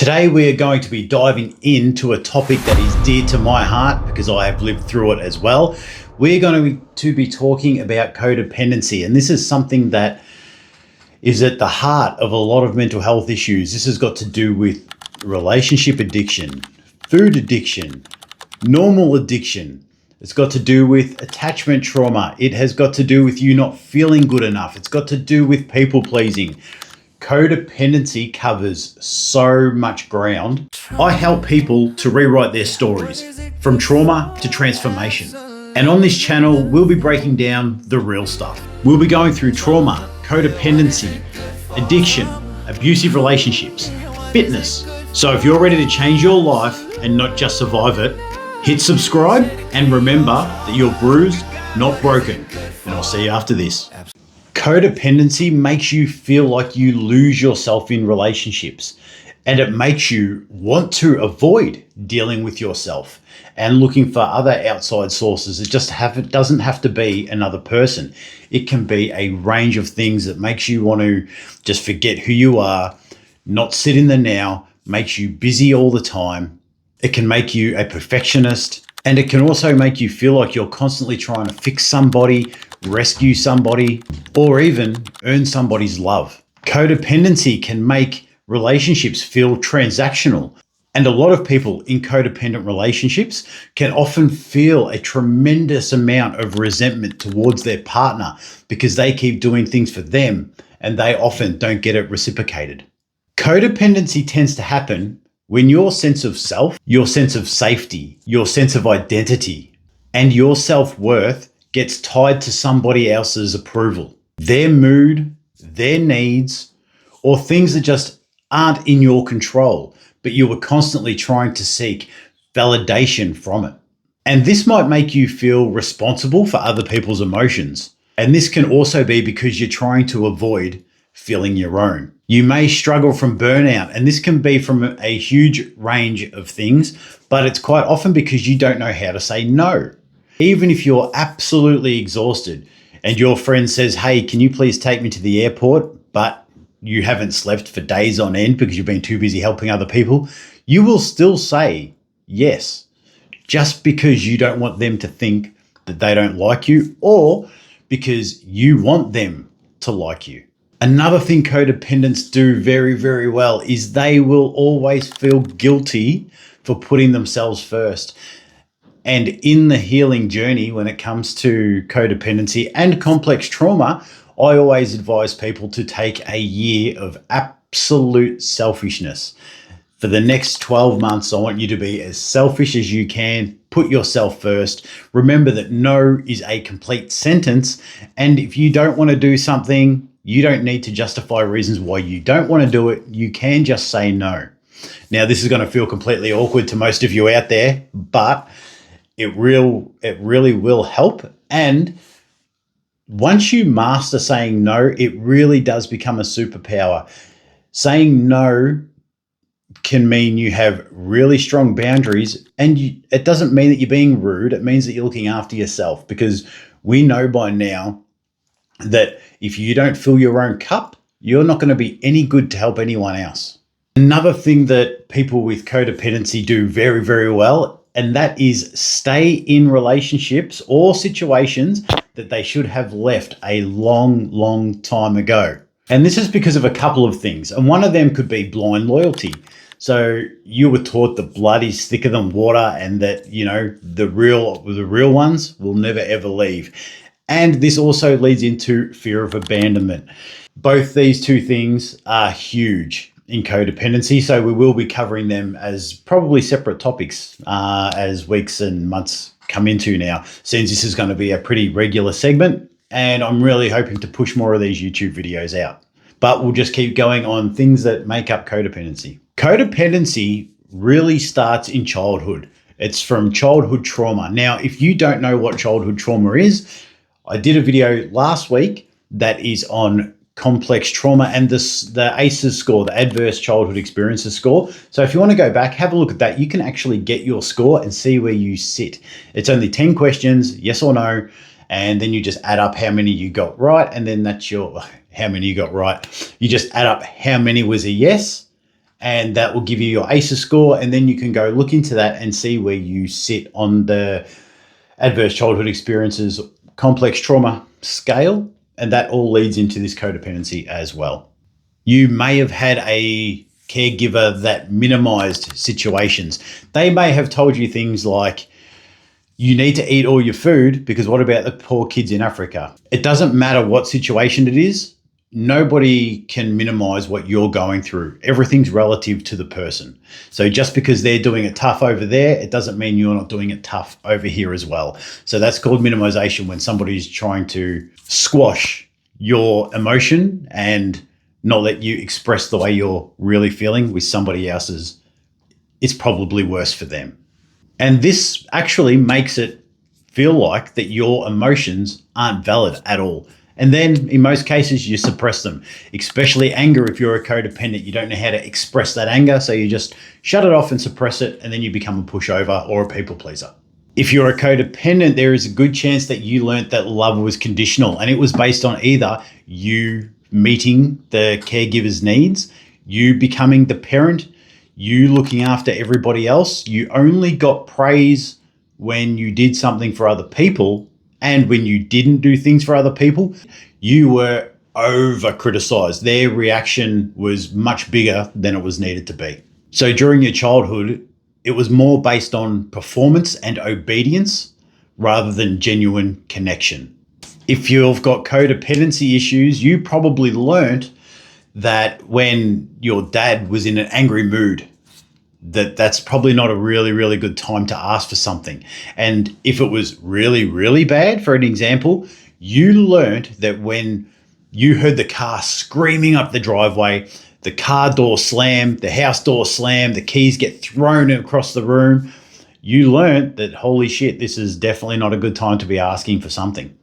Today we are going to be diving into a topic that is dear to my heart because I have lived through it as well. We're going to be talking about codependency, and this is something that is at the heart of a lot of mental health issues. This has got to do with relationship addiction, food addiction, normal addiction. It's got to do with attachment trauma. It has got to do with you not feeling good enough. It's got to do with people pleasing. Codependency covers so much ground. I help people to rewrite their stories from trauma to transformation. And on this channel, we'll be breaking down the real stuff. We'll be going through trauma, codependency, addiction, abusive relationships, fitness. So if you're ready to change your life and not just survive it, hit subscribe and remember that you're bruised, not broken. And I'll see you after this. Codependency makes you feel like you lose yourself in relationships, and it makes you want to avoid dealing with yourself and looking for other outside sources. It doesn't have to be another person. It can be a range of things that makes you want to just forget who you are, not sit in the now, makes you busy all the time. It can make you a perfectionist, and it can also make you feel like you're constantly trying to fix somebody, rescue somebody, or even earn somebody's love. Codependency can make relationships feel transactional. And a lot of people in codependent relationships can often feel a tremendous amount of resentment towards their partner because they keep doing things for them and they often don't get it reciprocated. Codependency tends to happen when your sense of self, your sense of safety, your sense of identity, and your self-worth gets tied to somebody else's approval, their mood, their needs, or things that just aren't in your control, but you were constantly trying to seek validation from it. And this might make you feel responsible for other people's emotions. And this can also be because you're trying to avoid feeling your own. You may struggle from burnout, and this can be from a huge range of things, but it's quite often because you don't know how to say no. Even if you're absolutely exhausted and your friend says, hey, can you please take me to the airport, but you haven't slept for days on end because you've been too busy helping other people, you will still say yes, just because you don't want them to think that they don't like you or because you want them to like you. Another thing codependents do very, very well is they will always feel guilty for putting themselves first. And in the healing journey, when it comes to codependency and complex trauma, I always advise people to take a year of absolute selfishness. For the next 12 months, I want you to be as selfish as you can. Put yourself first. Remember that no is a complete sentence. And if you don't want to do something, you don't need to justify reasons why you don't want to do it. You can just say no. Now, this is going to feel completely awkward to most of you out there, but it really will help. And once you master saying no, it really does become a superpower. Saying no can mean you have really strong boundaries, and it doesn't mean that you're being rude. It means that you're looking after yourself, because we know by now that if you don't fill your own cup, you're not going to be any good to help anyone else. Another thing that people with codependency do very, very well, and that is stay in relationships or situations that they should have left a long, long time ago. And this is because of a couple of things. And one of them could be blind loyalty. So you were taught that blood is thicker than water, and that, you know, the real ones will never ever leave. And this also leads into fear of abandonment. Both these two things are huge in codependency, so we will be covering them as probably separate topics as weeks and months come into now, since this is going to be a pretty regular segment, and I'm really hoping to push more of these YouTube videos out. But we'll just keep going on things that make up codependency. Codependency really starts in childhood. It's from childhood trauma. Now, if you don't know what childhood trauma is, I did a video last week that is on complex trauma and the ACEs score, the Adverse Childhood Experiences score. So if you want to go back, have a look at that. You can actually get your score and see where you sit. It's only 10 questions, yes or no, and then you just add up how many you got right, and then that's how many you got right. You just add up how many was a yes and that will give you your ACEs score. And then you can go look into that and see where you sit on the adverse childhood experiences complex trauma scale. And that all leads into this codependency as well. You may have had a caregiver that minimized situations. They may have told you things like, you need to eat all your food because what about the poor kids in Africa? It doesn't matter what situation it is. Nobody can minimize what you're going through. Everything's relative to the person. So just because they're doing it tough over there, it doesn't mean you're not doing it tough over here as well. So that's called minimization, when somebody's trying to squash your emotion and not let you express the way you're really feeling with somebody else's. It's probably worse for them. And this actually makes it feel like that your emotions aren't valid at all. And then in most cases, you suppress them, especially anger. If you're a codependent, you don't know how to express that anger. So you just shut it off and suppress it. And then you become a pushover or a people pleaser. If you're a codependent, there is a good chance that you learnt that love was conditional, and it was based on either you meeting the caregiver's needs, you becoming the parent, you looking after everybody else. You only got praise when you did something for other people. And when you didn't do things for other people, you were over criticized. Their reaction was much bigger than it was needed to be. So during your childhood, it was more based on performance and obedience rather than genuine connection. If you've got codependency issues, you probably learnt that when your dad was in an angry mood, that's probably not a really, really good time to ask for something. And if it was really, really bad, for an example, you learned that when you heard the car screaming up the driveway, the car door slam, the house door slam, the keys get thrown across the room, you learned that, holy shit, this is definitely not a good time to be asking for something.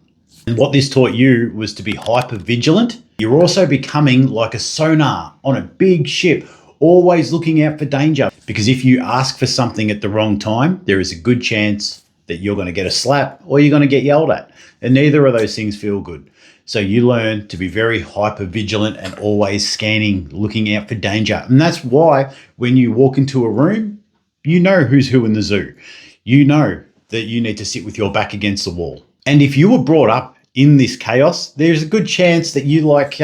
And what this taught you was to be hyper vigilant. You're also becoming like a sonar on a big ship, always looking out for danger. Because if you ask for something at the wrong time, there is a good chance that you're going to get a slap or you're going to get yelled at. And neither of those things feel good. So you learn to be very hyper vigilant and always scanning, looking out for danger. And that's why when you walk into a room, you know who's who in the zoo. You know that you need to sit with your back against the wall. And if you were brought up in this chaos, there's a good chance that you like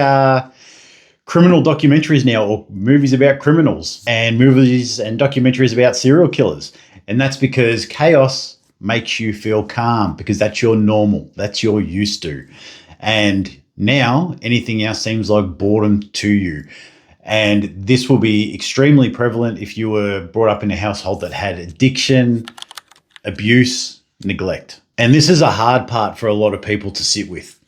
criminal documentaries now, or movies about criminals, and movies and documentaries about serial killers. And that's because chaos makes you feel calm, because that's your normal, that's your used to. And now anything else seems like boredom to you. And this will be extremely prevalent if you were brought up in a household that had addiction, abuse, neglect. And this is a hard part for a lot of people to sit with.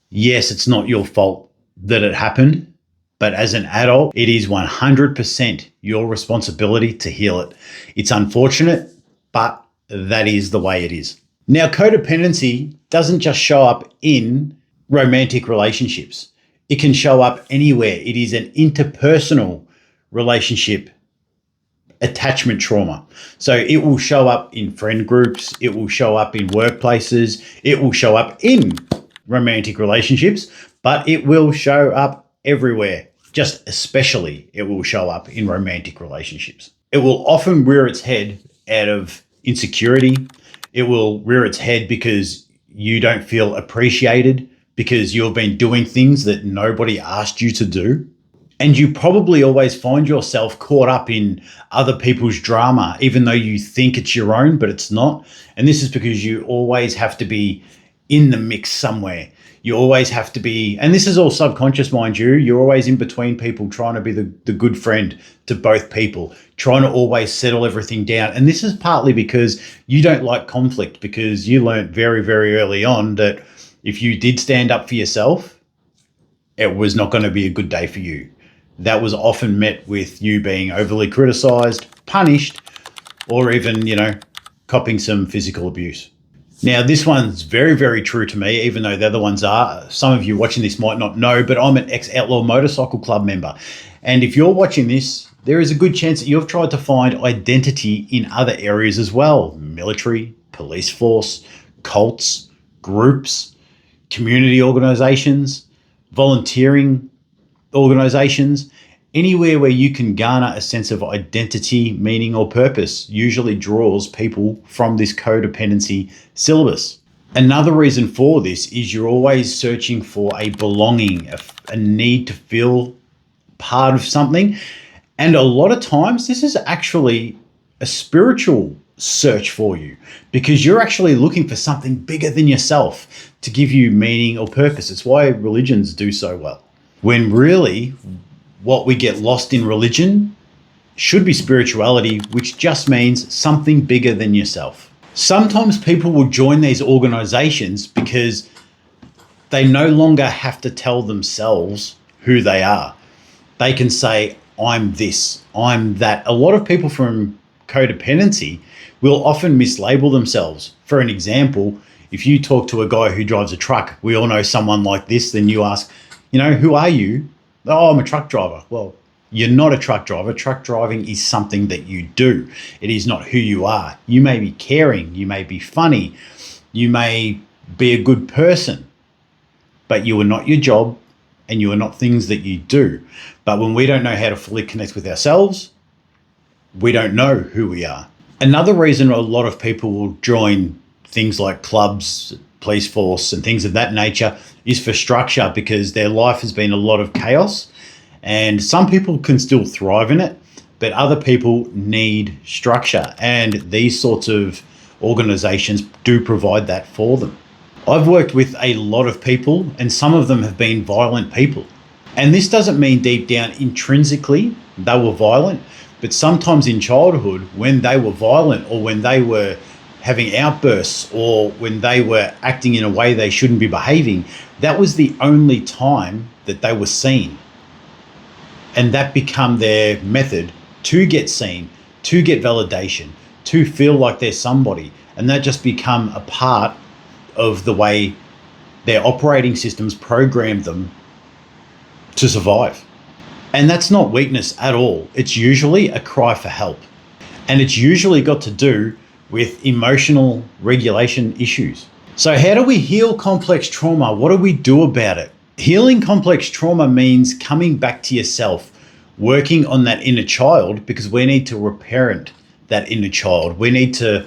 Yes, it's not your fault that it happened, but as an adult, it is 100% your responsibility to heal it. It's unfortunate, but that is the way it is. Now, codependency doesn't just show up in romantic relationships. It can show up anywhere. It is an interpersonal relationship attachment trauma. So it will show up in friend groups. It will show up in workplaces. It will show up in romantic relationships, but it will show up everywhere. Just especially it will show up in romantic relationships. It will often rear its head out of insecurity. It will rear its head because you don't feel appreciated, because you've been doing things that nobody asked you to do. And you probably always find yourself caught up in other people's drama, even though you think it's your own, but it's not. And this is because you always have to be in the mix somewhere. You always have to be, and this is all subconscious, mind you, you're always in between people, trying to be the good friend to both people, trying to always settle everything down. And this is partly because you don't like conflict, because you learned very, very early on that if you did stand up for yourself, it was not going to be a good day for you. That was often met with you being overly criticized, punished, or even, copping some physical abuse. Now, this one's very, very true to me, even though the other ones are. Some of you watching this might not know, but I'm an ex-Outlaw Motorcycle Club member. And if you're watching this, there is a good chance that you've tried to find identity in other areas as well. Military, police force, cults, groups, community organizations, volunteering organizations, Anywhere where you can garner a sense of identity, meaning, or purpose usually draws people from this codependency syllabus. Another reason for this is you're always searching for a belonging, a need to feel part of something. And a lot of times this is actually a spiritual search for you, because you're actually looking for something bigger than yourself to give you meaning or purpose. It's why religions do so well. When really what we get lost in religion should be spirituality, which just means something bigger than yourself. Sometimes people will join these organizations because they no longer have to tell themselves who they are. They can say, I'm this, I'm that. A lot of people from codependency will often mislabel themselves. For an example, if you talk to a guy who drives a truck, we all know someone like this, then you ask, who are you? Oh, I'm a truck driver. Well, you're not a truck driver. Truck driving is something that you do. It is not who you are. You may be caring, you may be funny, you may be a good person, but you are not your job and you are not things that you do. But when we don't know how to fully connect with ourselves, we don't know who we are. Another reason a lot of people will join things like clubs, police force, and things of that nature is for structure, because their life has been a lot of chaos. And some people can still thrive in it, but other people need structure. And these sorts of organizations do provide that for them. I've worked with a lot of people, and some of them have been violent people. And this doesn't mean deep down intrinsically they were violent, but sometimes in childhood, when they were violent, or when they were having outbursts, or when they were acting in a way they shouldn't be behaving, that was the only time that they were seen. And that became their method to get seen, to get validation, to feel like they're somebody. And that just become a part of the way their operating systems programmed them to survive. And that's not weakness at all. It's usually a cry for help. And it's usually got to do with emotional regulation issues. So how do we heal complex trauma? What do we do about it? Healing complex trauma means coming back to yourself, working on that inner child, because we need to reparent that inner child. We need to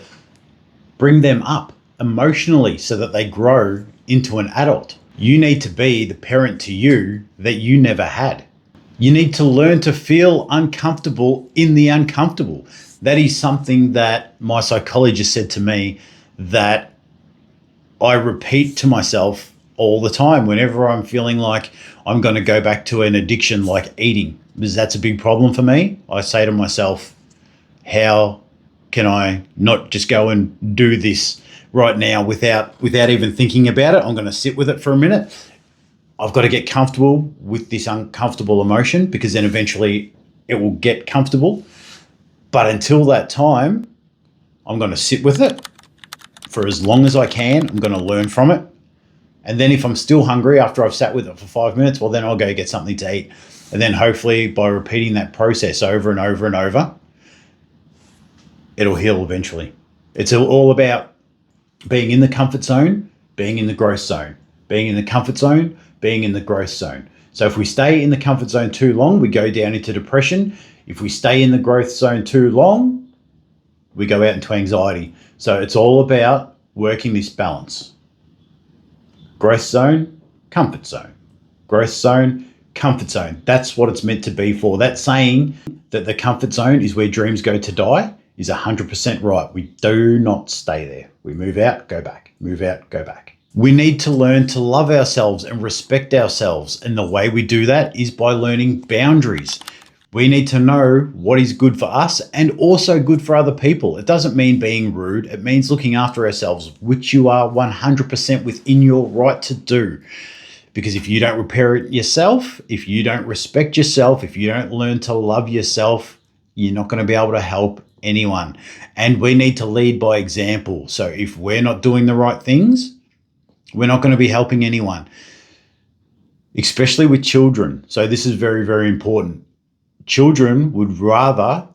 bring them up emotionally so that they grow into an adult. You need to be the parent to you that you never had. You need to learn to feel uncomfortable in the uncomfortable. That is something that my psychologist said to me that I repeat to myself all the time whenever I'm feeling like I'm going to go back to an addiction like eating, because that's a big problem for me. I say to myself, how can I not just go and do this right now without even thinking about it? I'm going to sit with it for a minute. I've got to get comfortable with this uncomfortable emotion, because then eventually it will get comfortable. But until that time, I'm going to sit with it for as long as I can. I'm going to learn from it. And then if I'm still hungry after I've sat with it for 5 minutes, well, then I'll go get something to eat. And then hopefully by repeating that process over and over and over, it'll heal eventually. It's all about being in the comfort zone, being in the growth zone, being in the comfort zone, being in the growth zone. So if we stay in the comfort zone too long, we go down into depression. If we stay in the growth zone too long, we go out into anxiety. So it's all about working this balance. Growth zone, comfort zone. Growth zone, comfort zone. That's what it's meant to be for. That saying that the comfort zone is where dreams go to die is 100% right. We do not stay there. We move out, go back, move out, go back. We need to learn to love ourselves and respect ourselves. And the way we do that is by learning boundaries. We need to know what is good for us and also good for other people. It doesn't mean being rude. It means looking after ourselves, which you are 100% within your right to do. Because if you don't repair it yourself, if you don't respect yourself, if you don't learn to love yourself, you're not going to be able to help anyone. And we need to lead by example. So if we're not doing the right things, we're not going to be helping anyone, especially with children. So this is very, very important. Children would rather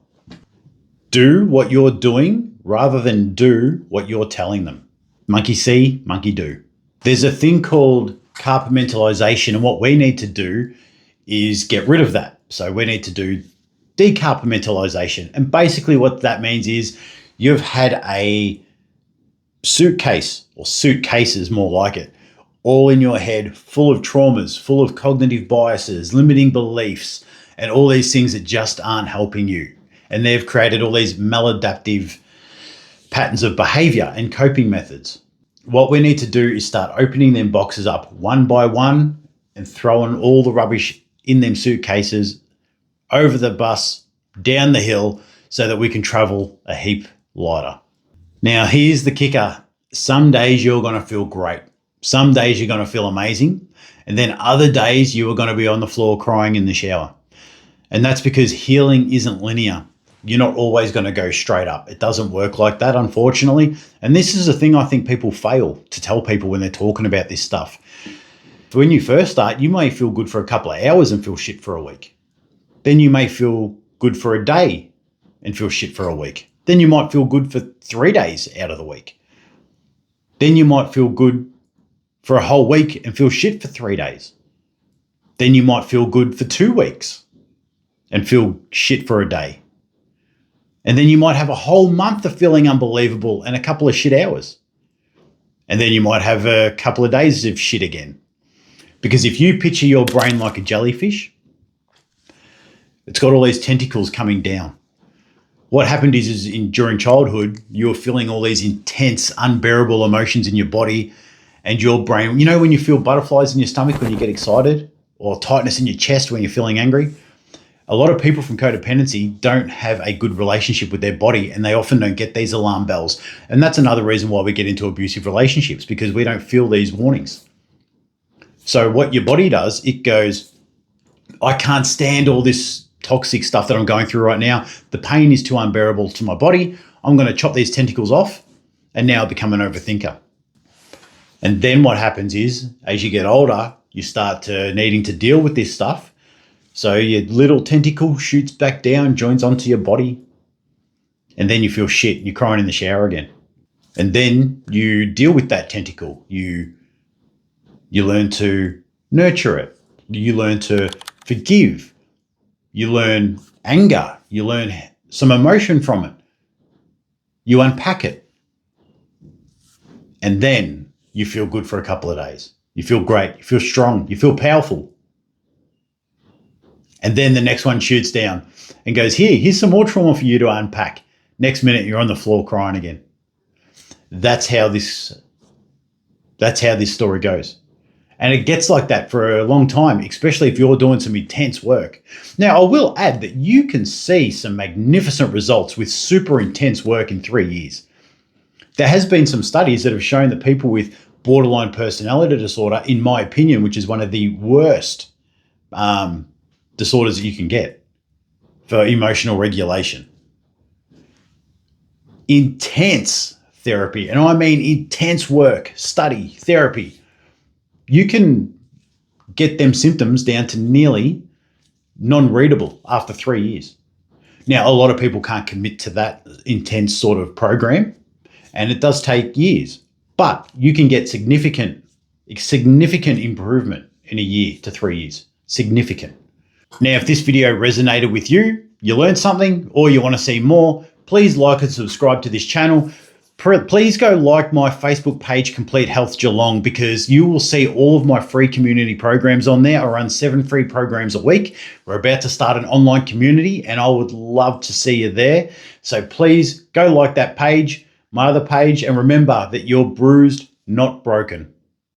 do what you're doing rather than do what you're telling them. Monkey see, monkey do. There's a thing called compartmentalization, and what we need to do is get rid of that. So we need to do decompartmentalization. And basically what that means is you've had a suitcase, or suitcases more like it, all in your head, full of traumas, full of cognitive biases, limiting beliefs, and all these things that just aren't helping you. And they've created all these maladaptive patterns of behavior and coping methods. What we need to do is start opening them boxes up one by one and throwing all the rubbish in them suitcases over the bus, down the hill, so that we can travel a heap lighter. Now, here's the kicker. Some days you're going to feel great. Some days you're going to feel amazing. And then other days you are going to be on the floor crying in the shower. And that's because healing isn't linear. You're not always going to go straight up. It doesn't work like that, unfortunately. And this is a thing I think people fail to tell people when they're talking about this stuff. When you first start, you may feel good for a couple of hours and feel shit for a week. Then you may feel good for a day and feel shit for a week. Then you might feel good for 3 days out of the week. Then you might feel good for a whole week and feel shit for 3 days. Then you might feel good for 2 weeks and feel shit for a day. And then you might have a whole month of feeling unbelievable and a couple of shit hours. And then you might have a couple of days of shit again. Because if you picture your brain like a jellyfish, it's got all these tentacles coming down. What happened is during childhood, you were feeling all these intense, unbearable emotions in your body, and your brain, you know, when you feel butterflies in your stomach when you get excited, or tightness in your chest when you're feeling angry? A lot of people from codependency don't have a good relationship with their body, and they often don't get these alarm bells. And that's another reason why we get into abusive relationships, because we don't feel these warnings. So what your body does, it goes, I can't stand all this toxic stuff that I'm going through right now. The pain is too unbearable to my body. I'm going to chop these tentacles off, and now become an overthinker. And then what happens is, as you get older, you start to needing to deal with this stuff. So your little tentacle shoots back down, joins onto your body, and then you feel shit and you're crying in the shower again. And then you deal with that tentacle. You learn to nurture it. You learn to forgive. You learn anger. You learn some emotion from it. You unpack it. And then you feel good for a couple of days. You feel great. You feel strong. You feel powerful. And then the next one shoots down and goes, here's some more trauma for you to unpack. Next minute, you're on the floor crying again. That's how this story goes. And it gets like that for a long time, especially if you're doing some intense work. Now, I will add that you can see some magnificent results with super intense work in 3 years. There has been some studies that have shown that people with borderline personality disorder, in my opinion, which is one of the worst disorders that you can get for emotional regulation, intense therapy, and I mean intense work, study, therapy, you can get them symptoms down to nearly non-readable after 3 years. Now, a lot of people can't commit to that intense sort of program, and it does take years, but you can get significant improvement in a year to 3 years. Significant. Now, if this video resonated with you, you learned something, or you want to see more, please like and subscribe to this channel. Please go like my Facebook page, Complete Health Geelong, because you will see all of my free community programs on there. I run 7 free programs a week. We're about to start an online community, and I would love to see you there. So please go like that page, my other page, and remember that you're bruised, not broken.